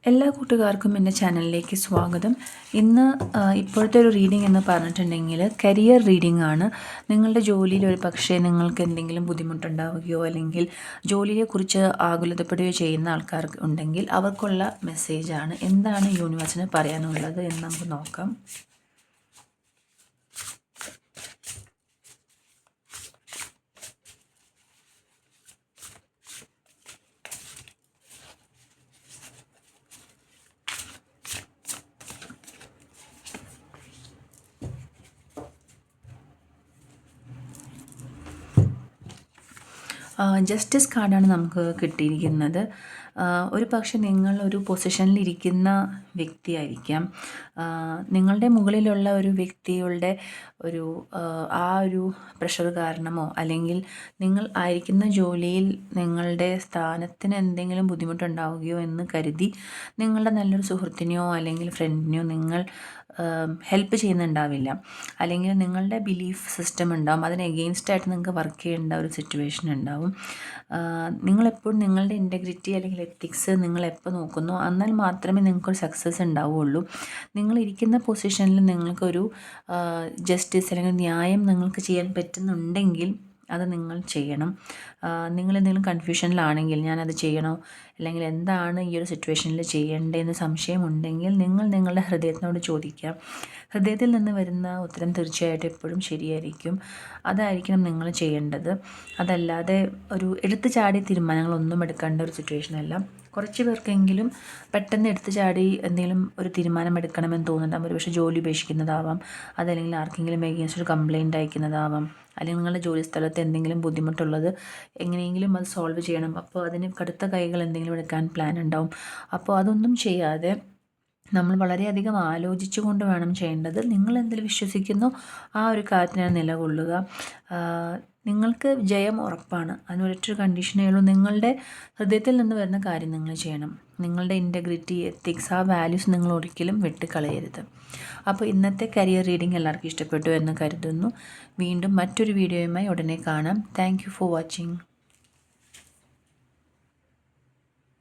എല്ലാ കൂട്ടുകാർക്കും എൻ്റെ ചാനലിലേക്ക് സ്വാഗതം. ഇന്ന് ഇപ്പോഴത്തെ ഒരു റീഡിംഗ് എന്ന് പറഞ്ഞിട്ടുണ്ടെങ്കിൽ കരിയർ റീഡിംഗ് ആണ്. നിങ്ങളുടെ ജോലിയിൽ ഒരു പക്ഷേ നിങ്ങൾക്ക് എന്തെങ്കിലും ബുദ്ധിമുട്ടുണ്ടാവുകയോ അല്ലെങ്കിൽ ജോലിയെക്കുറിച്ച് ആകുലതപ്പെടുകയോ ചെയ്യുന്ന ആൾക്കാർ ഉണ്ടെങ്കിൽ അവർക്കുള്ള മെസ്സേജാണ്. എന്താണ് യൂണിവേഴ്സിന് പറയാനുള്ളത് എന്ന് നമുക്ക് നോക്കാം. ജസ്റ്റിസ് കാർഡാണ് നമുക്ക് കിട്ടിയിരിക്കുന്നത്. ഒരു പക്ഷെ നിങ്ങൾ ഒരു പൊസിഷനിലിരിക്കുന്ന വ്യക്തിയായിരിക്കാം. നിങ്ങളുടെ മുകളിലുള്ള ഒരു വ്യക്തിയുടെ ഒരു ഒരു പ്രഷർ കാരണമോ അല്ലെങ്കിൽ നിങ്ങൾ ആയിരിക്കുന്ന ജോലിയിൽ നിങ്ങളുടെ സ്ഥാനത്തിന് എന്തെങ്കിലും ബുദ്ധിമുട്ടുണ്ടാവുകയോ എന്ന് കരുതി നിങ്ങളുടെ നല്ലൊരു സുഹൃത്തിനെയോ അല്ലെങ്കിൽ ഫ്രണ്ടിനെയോ നിങ്ങൾ ഹെൽപ്പ് ചെയ്യുന്നുണ്ടാവില്ല. അല്ലെങ്കിൽ നിങ്ങളുടെ ബിലീഫ് സിസ്റ്റം ഉണ്ടാവും, അതിന് എഗെയിൻസ്റ്റായിട്ട് നിങ്ങൾക്ക് വർക്ക് ചെയ്യേണ്ട ഒരു സിറ്റുവേഷൻ ഉണ്ടാവും. നിങ്ങളെപ്പോഴും നിങ്ങളുടെ ഇൻറ്റഗ്രിറ്റി അല്ലെങ്കിൽ എത്തിക്സ് നിങ്ങളെപ്പോൾ നോക്കുന്നോ എന്നാൽ മാത്രമേ നിങ്ങൾക്കൊരു സക്സസ് ഉണ്ടാവുകയുള്ളൂ. നിങ്ങളിരിക്കുന്ന പൊസിഷനിൽ നിങ്ങൾക്കൊരു ജസ്റ്റിസ് അല്ലെങ്കിൽ ന്യായം നിങ്ങൾക്ക് ചെയ്യാൻ പറ്റുന്നുണ്ടെങ്കിൽ അത് നിങ്ങൾ ചെയ്യണം. നിങ്ങളെന്തെങ്കിലും കൺഫ്യൂഷനിലാണെങ്കിൽ ഞാനത് ചെയ്യണോ അല്ലെങ്കിൽ എന്താണ് ഈ ഒരു സിറ്റുവേഷനിൽ ചെയ്യേണ്ടതെന്ന് സംശയമുണ്ടെങ്കിൽ നിങ്ങൾ നിങ്ങളുടെ ഹൃദയത്തിനോട് ചോദിക്കാം. ഹൃദയത്തിൽ നിന്ന് വരുന്ന ഉത്തരം തീർച്ചയായിട്ടും എപ്പോഴും ശരിയായിരിക്കും. അതായിരിക്കണം നിങ്ങൾ ചെയ്യേണ്ടത്. അതല്ലാതെ ഒരു എടുത്തു ചാടി തീരുമാനങ്ങളൊന്നും എടുക്കേണ്ട ഒരു സിറ്റുവേഷനല്ല. കുറച്ച് പേർക്കെങ്കിലും പെട്ടെന്ന് എടുത്തു ചാടി എന്തെങ്കിലും ഒരു തീരുമാനം എടുക്കണമെന്ന് തോന്നുന്നുണ്ടാകും. ഒരു പക്ഷേ ജോലി ഉപേക്ഷിക്കുന്നതാവാം, അതല്ലെങ്കിൽ ആർക്കെങ്കിലും എഗെയിൻസ്റ്റ് ഒരു കംപ്ലയിൻ്റ് അയക്കുന്നതാവാം, അല്ലെങ്കിൽ നിങ്ങളുടെ ജോലി സ്ഥലത്ത് എന്തെങ്കിലും ബുദ്ധിമുട്ടുള്ളത് എങ്ങനെയെങ്കിലും അത് സോൾവ് ചെയ്യണം. അപ്പോൾ അതിന് കടുത്ത കൈകൾ എന്തെങ്കിലും എടുക്കാൻ പ്ലാൻ ഉണ്ടാവും. അപ്പോൾ അതൊന്നും ചെയ്യാതെ നമ്മൾ വളരെയധികം ആലോചിച്ചു കൊണ്ട് വേണം ചെയ്യേണ്ടത്. നിങ്ങൾ എന്തിൽ വിശ്വസിക്കുന്നോ ആ ഒരു കാര്യത്തിനാണ് നിലകൊള്ളുക. നിങ്ങൾക്ക് ജയം ഉറപ്പാണ്. അതിനൊരൊറ്റൊരു കണ്ടീഷനേ ഉള്ളൂ. നിങ്ങളുടെ ഹൃദയത്തിൽ നിന്ന് വരുന്ന കാര്യം നിങ്ങൾ ചെയ്യണം. നിങ്ങളുടെ ഇൻറ്റഗ്രിറ്റി, എത്തിക്സ്, ആ വാല്യൂസ് നിങ്ങൾ ഒരിക്കലും വിട്ടുകളയരുത്. അപ്പോൾ ഇന്നത്തെ കരിയർ റീഡിംഗ് എല്ലാവർക്കും ഇഷ്ടപ്പെട്ടു എന്ന് കരുതുന്നു. വീണ്ടും മറ്റൊരു വീഡിയോയുമായി ഉടനെ കാണാം. Thank you for watching.